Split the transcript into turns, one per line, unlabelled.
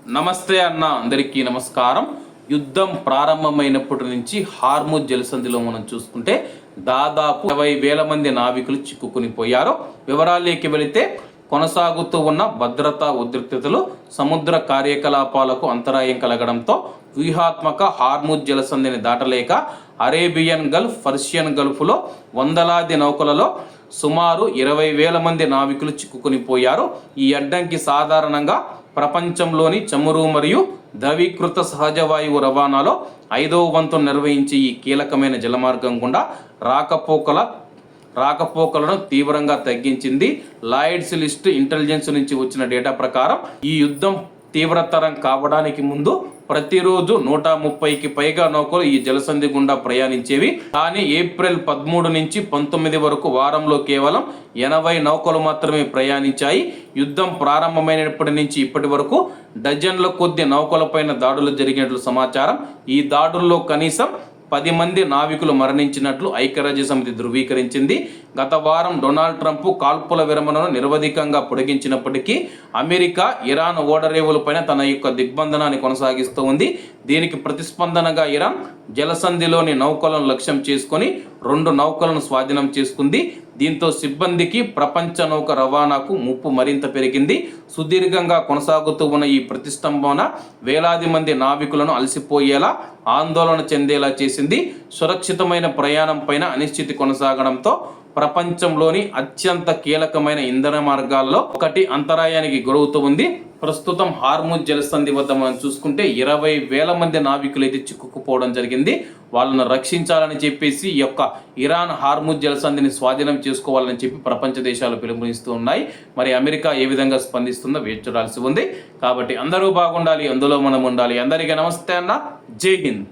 నమస్తే అన్న, అందరికీ నమస్కారం. యుద్ధం ప్రారంభమైనప్పటి నుంచి హార్ముజ్ జలసంధిలో మనం చూసుకుంటే దాదాపు 20,000 మంది నావికులు చిక్కుకుని పోయారు. వివరాల్లోకి వెళితే కొనసాగుతూ ఉన్న భద్రతా ఉద్రిక్తతలు సముద్ర కార్యకలాపాలకు అంతరాయం కలగడంతో వ్యూహాత్మక హార్ముజ్ జలసంధిని దాటలేక అరేబియన్ గల్ఫ్, పర్షియన్ గల్ఫ్లో వందలాది నౌకలలో సుమారు 20,000 మంది నావికులు చిక్కుకుని పోయారు. ఈ అడ్డంకి సాధారణంగా ప్రపంచంలోని చమురు మరియు ద్రవీకృత సహజ వాయువు రవాణాలో 5వ వంతు నిర్వహించే ఈ కీలకమైన జలమార్గం గుండా రాకపోకలను తీవ్రంగా తగ్గించింది. లాయిడ్స్ లిస్ట్ ఇంటెలిజెన్స్ నుంచి వచ్చిన డేటా ప్రకారం ఈ యుద్ధం తీవ్రతరం కావడానికి ముందు ప్రతిరోజు 130కి పైగా నౌకలు ఈ జలసంధి గుండా ప్రయాణించేవి. కానీ ఏప్రిల్ 13 నుంచి 19 వరకు వారంలో కేవలం 80 నౌకలు మాత్రమే ప్రయాణించాయి. యుద్ధం ప్రారంభమైనప్పటి నుంచి ఇప్పటి వరకు డజన్ల కొద్ది నౌకలపైన దాడులు జరిగినట్లు సమాచారం. ఈ దాడుల్లో కనీసం 10 మంది నావికులు మరణించినట్లు ఐక్యరాజ్య సమితి ధృవీకరించింది. గత వారం డొనాల్డ్ ట్రంప్ కాల్పుల విరమణను నిరవధికంగా పొడిగించినప్పటికీ అమెరికా ఇరాన్ ఓడరేవులపైన తన యొక్క దిగ్బంధనాన్ని కొనసాగిస్తూ ఉంది. దీనికి ప్రతిస్పందనగా ఇరాన్ జలసంధిలోని నౌకలను లక్ష్యం చేసుకొని 2 నౌకలను స్వాధీనం చేసుకుంది. దీంతో సిబ్బందికి, ప్రపంచ నౌక రవాణాకు ముప్పు మరింత పెరిగింది. సుదీర్ఘంగా కొనసాగుతూ ఉన్న ఈ ప్రతిష్టంభన వేలాది మంది నావికులను అలసిపోయేలా, ఆందోళన చెందేలా చేసింది. సురక్షితమైన ప్రయాణం పైన అనిశ్చితి కొనసాగడంతో ప్రపంచంలోని అత్యంత కీలకమైన ఇంధన మార్గాల్లో ఒకటి అంతరాయానికి గురవుతూ ఉంది. ప్రస్తుతం హార్ముజ్ జలసంధి వద్ద మనం చూసుకుంటే 20,000 మంది నావికులు అయితే చిక్కుకుపోవడం జరిగింది. వాళ్ళను రక్షించాలని చెప్పేసి ఈ యొక్క ఇరాన్ హార్ముజ్ జలసంధిని స్వాధీనం చేసుకోవాలని చెప్పి ప్రపంచ దేశాలు పిలుపునిస్తూ ఉన్నాయి. మరి అమెరికా ఏ విధంగా స్పందిస్తుందో వేచి చూడాల్సి ఉంది. కాబట్టి అందరూ బాగుండాలి, అందులో మనం ఉండాలి. అందరికీ నమస్తే అన్న, జై హింద్.